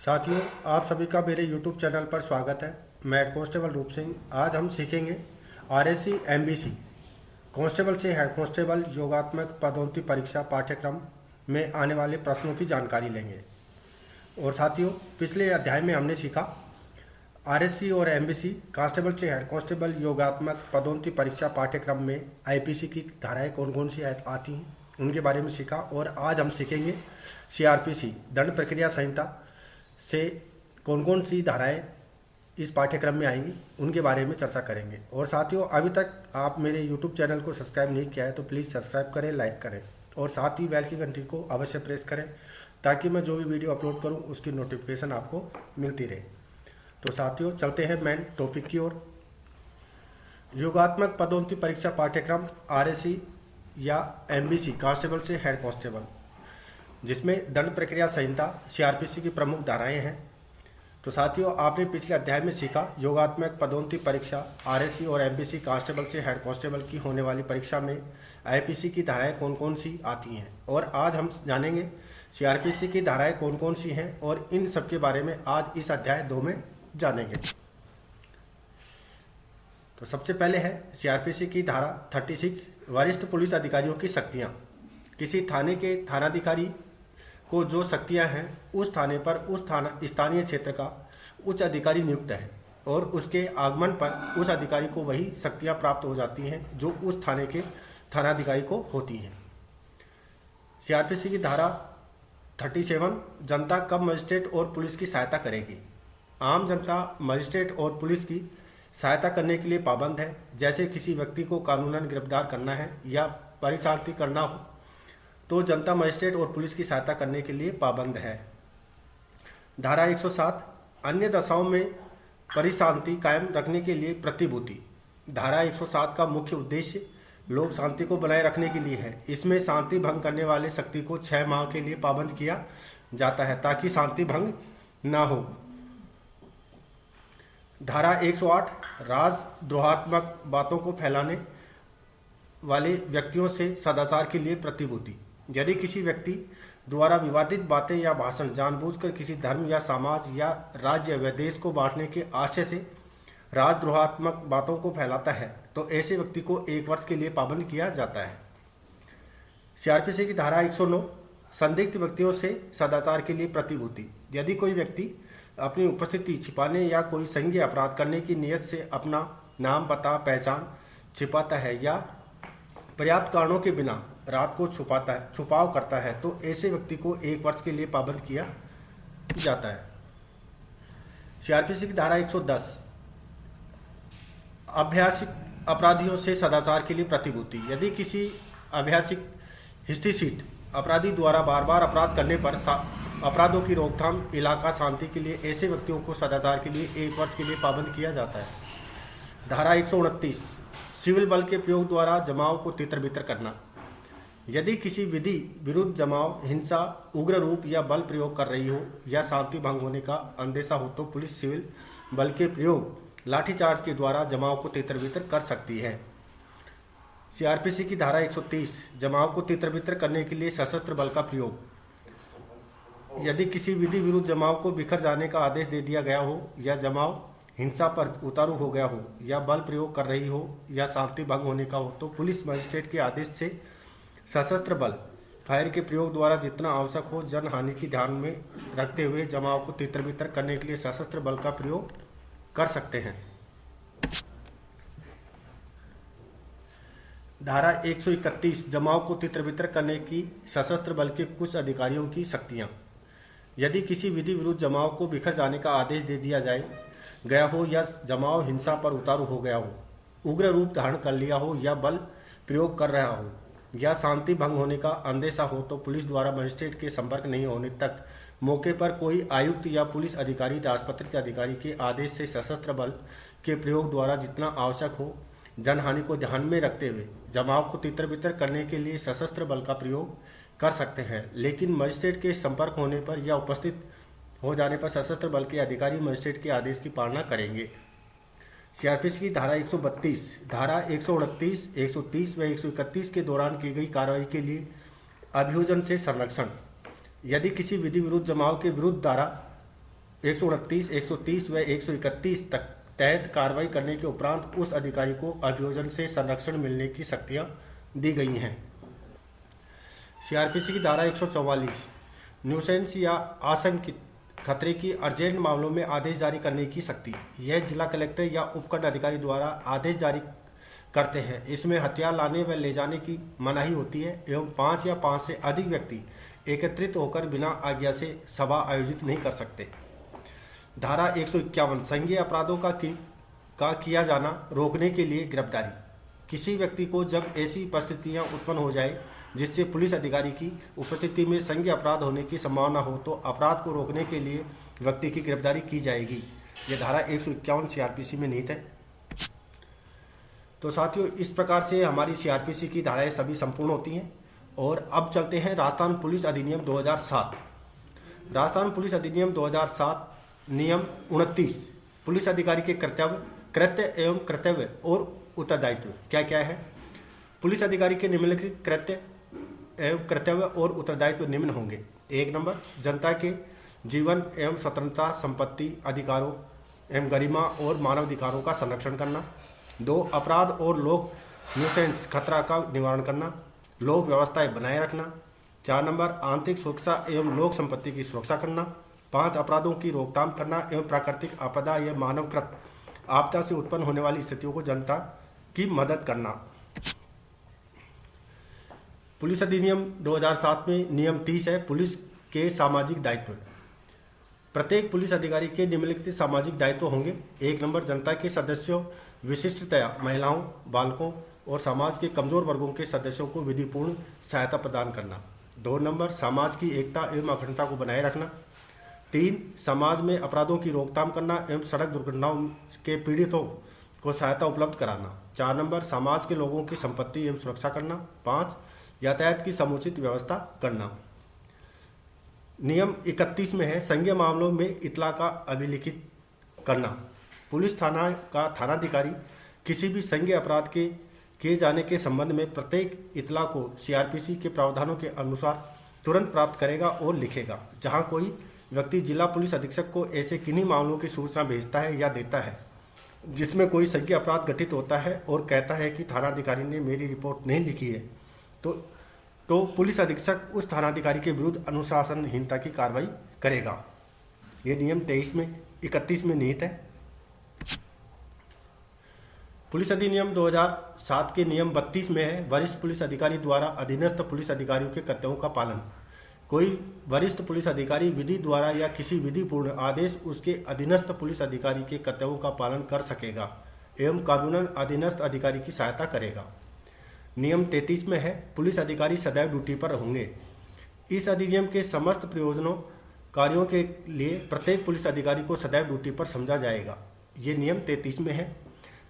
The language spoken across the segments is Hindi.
साथियों, आप सभी का मेरे YouTube चैनल पर स्वागत है। मैं हेड कांस्टेबल रूप सिंह। आज हम सीखेंगे RSC MBC कांस्टेबल से हेड कांस्टेबल योगात्मक पदोन्नति परीक्षा पाठ्यक्रम में आने वाले प्रश्नों की जानकारी लेंगे। और साथियों, पिछले अध्याय में हमने सीखा RSC और MBC कांस्टेबल से हेड कांस्टेबल योगात्मक पदोन्नति परीक्षा पाठ्यक्रम में IPC की धाराएँ कौन कौन सी आती हैं उनके बारे में सीखा। और आज हम सीखेंगे CRPC दंड प्रक्रिया संहिता से कौन कौन सी धाराएं इस पाठ्यक्रम में आएंगी उनके बारे में चर्चा करेंगे। और साथियों, अभी तक आप मेरे YouTube चैनल को सब्सक्राइब नहीं किया है तो प्लीज़ सब्सक्राइब करें, लाइक करें और साथ ही बेल की घंटी को अवश्य प्रेस करें ताकि मैं जो भी वीडियो अपलोड करूं उसकी नोटिफिकेशन आपको मिलती रहे। तो साथियों, चलते हैं मेन टॉपिक की ओर। योगात्मक पदोन्नति परीक्षा पाठ्यक्रम RSC या MBC कांस्टेबल से हेड कांस्टेबल, जिसमें दंड प्रक्रिया संहिता CRPC की प्रमुख धाराएं हैं। तो साथियों, आपने पिछले अध्याय में सीखा योगात्मक पदोन्नति परीक्षा RSC और MBC कांस्टेबल से हेड कांस्टेबल की होने वाली परीक्षा में IPC की धाराएं कौन कौन सी आती हैं। और आज हम जानेंगे CRPC की धाराएं कौन कौन सी हैं और इन सब के बारे में आज इस अध्याय 2 में जानेंगे। तो सबसे पहले है CRPC की धारा 36, वरिष्ठ पुलिस अधिकारियों की शक्तियाँ। किसी थाने के थानाधिकारी को जो शक्तियां हैं उस थाने पर उस थाना स्थानीय क्षेत्र का उच्च अधिकारी नियुक्त है और उसके आगमन पर उस अधिकारी को वही शक्तियां प्राप्त हो जाती हैं जो उस थाने के थानाधिकारी को होती हैं। CRPC की धारा 37, जनता कब मजिस्ट्रेट और पुलिस की सहायता करेगी। आम जनता मजिस्ट्रेट और पुलिस की सहायता करने के लिए पाबंद है। जैसे किसी व्यक्ति को कानूनन गिरफ्तार करना है या परिशांति करना हो तो जनता मजिस्ट्रेट और पुलिस की सहायता करने के लिए पाबंद है। धारा 107, अन्य दशाओं में परिशांति कायम रखने के लिए प्रतिभूति। धारा 107 का मुख्य उद्देश्य लोक शांति को बनाए रखने के लिए है। इसमें शांति भंग करने वाले शक्ति को 6 माह के लिए पाबंद किया जाता है ताकि शांति भंग ना हो। धारा 108, राजद्रोहात्मक बातों को फैलाने वाले व्यक्तियों से सदाचार के लिए प्रतिभूति। यदि किसी व्यक्ति द्वारा विवादित बातें या भाषण जानबूझकर किसी धर्म या समाज या राज्य व देश को बांटने के आशय से राजद्रोहात्मक बातों को फैलाता है तो ऐसे व्यक्ति को 1 वर्ष के लिए पाबंद किया जाता है। CRPC की धारा 109, संदिग्ध व्यक्तियों से सदाचार के लिए प्रतिभूति। यदि कोई व्यक्ति अपनी उपस्थिति छिपाने या कोई संज्ञेय अपराध करने की नीयत से अपना नाम, पता, पहचान छिपाता है या पर्याप्त कारणों के बिना रात को छुपाव करता है तो ऐसे व्यक्ति को 1 वर्ष के लिए पाबंद किया जाता है। CRPC की धारा 110, अभ्यासिक अपराधियों से सदाचार के लिए प्रतिभूति। यदि किसी अभ्यासिक हिस्ट्री शीट अपराधी द्वारा बार बार अपराध करने पर अपराधों की रोकथाम, इलाका शांति के लिए ऐसे व्यक्तियों को सदाचार के लिए 1 वर्ष के लिए पाबंद किया जाता है। धारा 129, सिविल बल के प्रयोग द्वारा जमाव को तितर-बितर करना। यदि किसी विधि विरुद्ध जमाव, हिंसा, उग्र रूप या बल प्रयोग कर रही हो या शांति भंग होने का अंदेशा हो तो पुलिस सिविल बल के प्रयोग, लाठीचार्ज के द्वारा जमाव को तितर-बितर कर सकती है। CRPC की धारा 130, जमाव को तितर-बितर करने के लिए सशस्त्र बल का प्रयोग। यदि किसी विधि विरुद्ध जमाव को बिखर जाने का आदेश दे दिया गया हो या जमाव हिंसा पर उतारू हो गया हो या बल प्रयोग कर रही हो या शांति भंग होने का हो तो पुलिस मजिस्ट्रेट के आदेश से सशस्त्र बल फायर के प्रयोग द्वारा जितना आवश्यक हो जनहानि की ध्यान में रखते हुए जमाव को तितर-बितर करने के लिए सशस्त्र बल का प्रयोग कर सकते हैं। धारा 131, जमाव को तितर-बितर करने की सशस्त्र बल के कुछ अधिकारियों की शक्तियां। यदि किसी विधि विरुद्ध जमाव को बिखर जाने का आदेश दे दिया गया हो या जमाव हिंसा पर उतारू हो गया हो, उग्र रूप धारण कर लिया हो या बल प्रयोग कर रहा हो या शांति भंग होने का अंदेशा हो तो पुलिस द्वारा मजिस्ट्रेट के संपर्क नहीं होने तक मौके पर कोई आयुक्त या पुलिस अधिकारी, राजपत्रित अधिकारी के आदेश से सशस्त्र बल के प्रयोग द्वारा जितना आवश्यक हो जनहानि को ध्यान में रखते हुए जमाव को तितर-बितर करने के लिए सशस्त्र बल का प्रयोग कर सकते हैं। लेकिन मजिस्ट्रेट के संपर्क होने पर या उपस्थित हो जाने पर सशस्त्र बल के अधिकारी मजिस्ट्रेट के आदेश की पालना करेंगे। CRPC की धारा 132, धारा 129, 130 व 131 के दौरान की गई कार्रवाई के लिए अभियोजन से संरक्षण। यदि किसी विधि विरुद्ध जमाव के विरुद्ध धारा 129, 130 व 131 तहत कार्रवाई करने के उपरांत उस अधिकारी को अभियोजन से संरक्षण मिलने की शक्तियां दी गई हैं। सीआरपीसी की धारा 144 न्यूसेंस या आशंकित खतरे की अर्जेंट मामलों में आदेश जारी करने की शक्ति। यह जिला कलेक्टर या उपखंड अधिकारी द्वारा आदेश जारी करते हैं। इसमें हथियार लाने व ले जाने की मनाही होती है एवं 5 या 5 से अधिक व्यक्ति एकत्रित होकर बिना आज्ञा से सभा आयोजित नहीं कर सकते। धारा 151 संज्ञेय अपराधों का किया जाना रोकने के लिए गिरफ्तारी। किसी व्यक्ति को जब ऐसी परिस्थितियां उत्पन्न हो जाए जिससे पुलिस अधिकारी की उपस्थिति में संज्ञेय अपराध होने की संभावना हो तो अपराध को रोकने के लिए व्यक्ति की गिरफ्तारी की जाएगी। यह धारा 151 सीआरपीसी में निहित है। तो साथियों, इस प्रकार से हमारी सीआरपीसी की धाराएं सभी संपूर्ण होती हैं। और अब चलते हैं राजस्थान पुलिस अधिनियम 2007। राजस्थान पुलिस अधिनियम 2007 नियम 29 पुलिस अधिकारी के कृत्य एवं कर्तव्य और उत्तरदायित्व क्या क्या है। पुलिस अधिकारी के निम्नलिखित कृत्य एवं कर्तव्य और उत्तरदायित्व निम्न होंगे। 1 नंबर, जनता के जीवन एवं स्वतंत्रता, संपत्ति, अधिकारों एवं गरिमा और मानवाधिकारों का संरक्षण करना। 2, अपराध और लोक न्यूसेंस खतरा का निवारण करना, लोक व्यवस्थाएं बनाए रखना। 4 नंबर, आंतरिक सुरक्षा एवं लोक संपत्ति की सुरक्षा करना। 5, अपराधों की रोकथाम करना एवं प्राकृतिक आपदा या मानवकृत आपदा से उत्पन्न होने वाली स्थितियों को जनता की मदद करना। पुलिस अधिनियम 2007 में नियम 30 है, पुलिस के सामाजिक दायित्व। प्रत्येक पुलिस अधिकारी के निम्नलिखित सामाजिक दायित्व होंगे। 1 नंबर, जनता के सदस्यों विशिष्टतया महिलाओं, बालकों और समाज के कमजोर वर्गों के सदस्यों को विधिपूर्ण सहायता प्रदान करना। 2 नंबर, समाज की एकता एवं अखंडता को बनाए रखना। 3, समाज में अपराधों की रोकथाम करना एवं सड़क दुर्घटनाओं के पीड़ितों को सहायता उपलब्ध कराना। 4 नंबर, समाज के लोगों की संपत्ति एवं सुरक्षा करना। 5, यातायात की समुचित व्यवस्था करना। नियम 31 में है, संज्ञेय मामलों में इतला का अभिलिखित करना। पुलिस थाना का थानाधिकारी किसी भी संज्ञेय अपराध के किए जाने के संबंध में प्रत्येक इतला को सीआरपीसी के प्रावधानों के अनुसार तुरंत प्राप्त करेगा और लिखेगा। जहां कोई व्यक्ति जिला पुलिस अधीक्षक को ऐसे किन्हीं मामलों की सूचना भेजता है या देता है जिसमें कोई संज्ञेय अपराध घटित होता है और कहता है कि थानाधिकारी ने मेरी रिपोर्ट नहीं लिखी है, तो पुलिस अधीक्षक उस थानाधिकारी के विरुद्ध अनुशासनहीनता की कार्रवाई करेगा। ये नियम 31 में निहित है। पुलिस अधिनियम 2007 के नियम 32 में है, वरिष्ठ पुलिस अधिकारी द्वारा अधीनस्थ पुलिस अधिकारियों के कर्तव्यों का पालन। कोई वरिष्ठ पुलिस अधिकारी विधि द्वारा या किसी विधिपूर्ण आदेश उसके अधीनस्थ पुलिस अधिकारी के कर्तव्यों का पालन कर सकेगा एवं कानूनन अधीनस्थ अधिकारी की सहायता करेगा। नियम 33 में है, पुलिस अधिकारी सदैव ड्यूटी पर होंगे। इस अधिनियम के समस्त प्रयोजनों कार्यों के लिए प्रत्येक पुलिस अधिकारी को सदैव ड्यूटी पर समझा जाएगा। ये नियम 33 में है।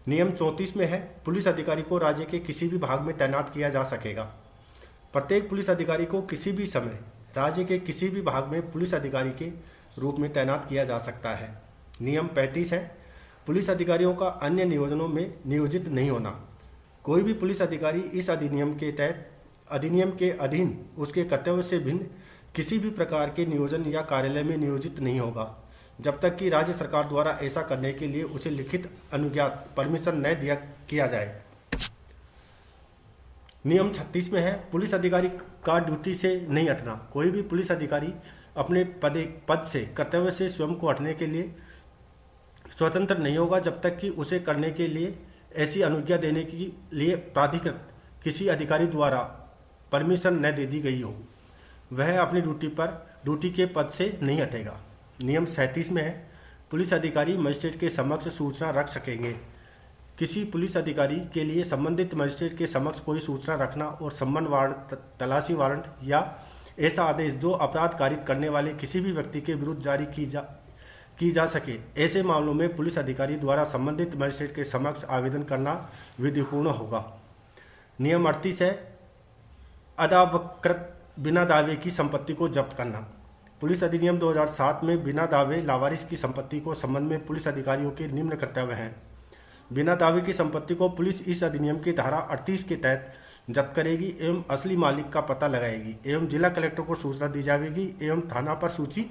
नियम 34 में है, पुलिस अधिकारी को राज्य के किसी भी भाग में तैनात किया जा सकेगा। प्रत्येक पुलिस अधिकारी को किसी भी समय राज्य के किसी भी भाग में पुलिस अधिकारी के रूप में तैनात किया जा सकता है। नियम 35 है, पुलिस अधिकारियों का अन्य नियोजनों में नियोजित नहीं होना। कोई भी पुलिस अधिकारी इस अधिनियम के अधीन उसके कर्तव्य से भिन्न किसी भी प्रकार के नियोजन या कार्यालय में नियोजित नहीं होगा जब तक कि राज्य सरकार द्वारा ऐसा करने के लिए उसे लिखित अनुज्ञात परमिशन न किया जाए। नियम 36 में है, पुलिस अधिकारी का ड्यूटी से नहीं हटना। कोई भी पुलिस अधिकारी अपने पद से कर्तव्य से स्वयं को हटने के लिए स्वतंत्र नहीं होगा जब तक कि उसे करने के लिए ऐसी अनुज्ञा देने के लिए प्राधिकृत किसी अधिकारी द्वारा परमिशन न दे दी गई हो। वह अपनी ड्यूटी के पद से नहीं हटेगा। नियम 37 में है, पुलिस अधिकारी मजिस्ट्रेट के समक्ष सूचना रख सकेंगे। किसी पुलिस अधिकारी के लिए संबंधित मजिस्ट्रेट के समक्ष कोई सूचना रखना और सम्मन वारंट, तलाशी वारंट या ऐसा आदेश जो अपराध कारित करने वाले किसी भी व्यक्ति के विरुद्ध जारी की जा सके, ऐसे मामलों में पुलिस अधिकारी द्वारा संबंधित मजिस्ट्रेट के समक्ष आवेदन करना विधिपूर्ण होगा। नियम 38 है, अदावकृत बिना दावे की संपत्ति को जब्त करना। पुलिस अधिनियम 2007 में बिना दावे लावारिस की संपत्ति को संबंध में पुलिस अधिकारियों के निम्न कर्तव्य हैं। बिना दावे की संपत्ति को पुलिस इस अधिनियम की धारा 38 के तहत जब्त करेगी एवं असली मालिक का पता लगाएगी एवं जिला कलेक्टर को सूचना दी जाएगी एवं थाना पर सूची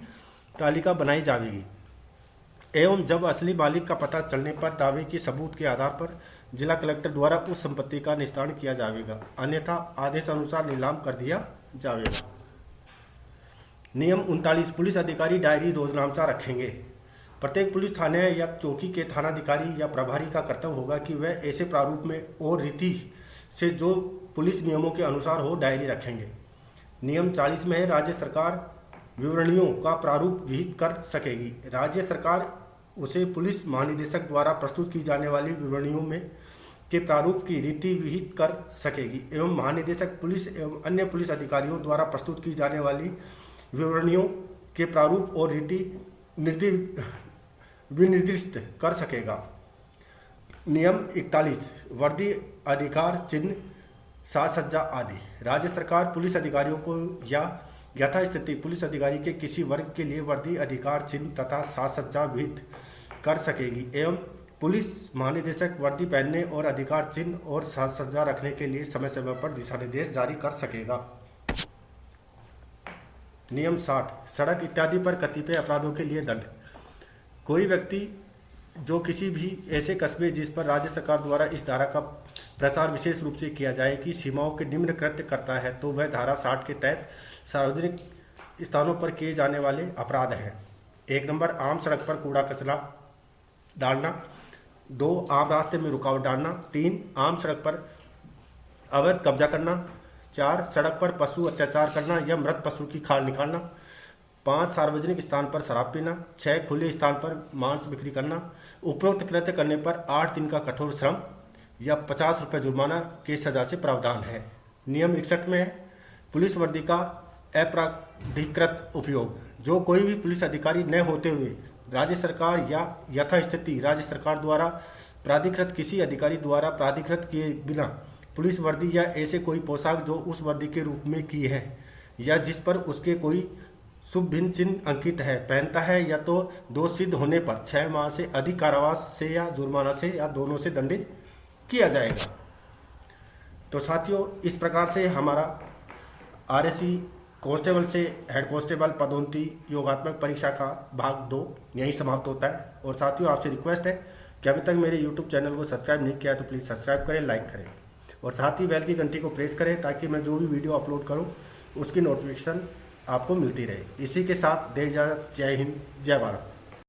तालिका बनाई जाएगी। एवं जब असली मालिक का पता चलने पर दावे के सबूत के आधार पर जिला कलेक्टर द्वारा उस संपत्ति का निस्तारण किया जाएगा, अन्यथा आदेश अनुसार नीलाम कर दिया जाएगा। नियम 39, पुलिस अधिकारी डायरी रोजनामचा रखेंगे। प्रत्येक पुलिस थाने या चौकी के थानाधिकारी या प्रभारी का कर्तव्य होगा कि वह ऐसे प्रारूप में और रीति से जो पुलिस नियमों के अनुसार हो डायरी रखेंगे। नियम 40 में है, राज्य सरकार विवरणियों का प्रारूप विहित कर सकेगी। राज्य सरकार उसे पुलिस महानिदेशक द्वारा प्रस्तुत की जाने वाली विवरणियों में के प्रारूप की रीति विहित कर सकेगी एवं महानिदेशक पुलिस एवं अन्य पुलिस अधिकारियों द्वारा प्रस्तुत की जाने वाली विवरणियों के प्रारूप और रीति विनिर्दिष्ट कर सकेगा। नियम 41, वर्दी, अधिकार चिन्ह, साज सज्जा आदि। राज्य सरकार पुलिस अधिकारियों को या यथास्थिति पुलिस अधिकारी के किसी वर्ग के लिए वर्दी, अधिकार चिन्ह तथा साज सज्जा विहित कर सकेगी एवं पुलिस महानिदेशक वर्दी पहनने और अधिकार चिन्ह और साज सज्जा रखने के लिए समय समय पर दिशा निर्देश जारी कर सकेगा। नियम 60, सड़क इत्यादि पर कतिपय अपराधों के लिए दंड। कोई व्यक्ति जो किसी भी ऐसे कस्बे जिस पर राज्य सरकार द्वारा इस धारा का प्रसार विशेष रूप से किया जाए कि सीमाओं के निम्न कृत्य करता है तो वह धारा 60 के तहत सार्वजनिक स्थानों पर किए जाने वाले अपराध हैं। 1 नंबर, आम सड़क पर कूड़ा कचरा डालना। 2, आम रास्ते में रुकावट डालना। 3, आम सड़क पर अवैध कब्जा करना। 4, सड़क पर पशु अत्याचार करना या मृत पशु की खाल निकालना। 5, सार्वजनिक स्थान पर शराब पीना। 6, खुले स्थान पर मांस बिक्री करना। उपरोक्त कृत्य करने पर 8 दिन का कठोर श्रम या 50 रुपये जुर्माना की सजा से प्रावधान है। नियम 61 में है, पुलिस वर्दी का अपराधिकृत उपयोग। जो कोई भी पुलिस अधिकारी न होते हुए राज्य सरकार या यथास्थिति राज्य सरकार द्वारा प्राधिकृत किसी अधिकारी द्वारा प्राधिकृत किए बिना पुलिस वर्दी या ऐसे कोई पोशाक जो उस वर्दी के रूप में की है या जिस पर उसके कोई शुभ भिन्न चिन्ह अंकित है पहनता है या तो दोष सिद्ध होने पर 6 माह से अधिक कारावास से या जुर्माना से या दोनों से दंडित किया जाएगा। तो साथियों, इस प्रकार से हमारा आरएससी कांस्टेबल से हेड कांस्टेबल पदोन्नति योगात्मक परीक्षा का भाग 2 यहीं समाप्त होता है। और साथियों, आपसे रिक्वेस्ट है कि अभी तक मेरे यूट्यूब चैनल को सब्सक्राइब नहीं किया तो प्लीज़ सब्सक्राइब करें, लाइक करें और साथ ही बेल की घंटी को प्रेस करें ताकि मैं जो भी वीडियो अपलोड करूं उसकी नोटिफिकेशन आपको मिलती रहे। इसी के साथ जय हिंद, जय भारत।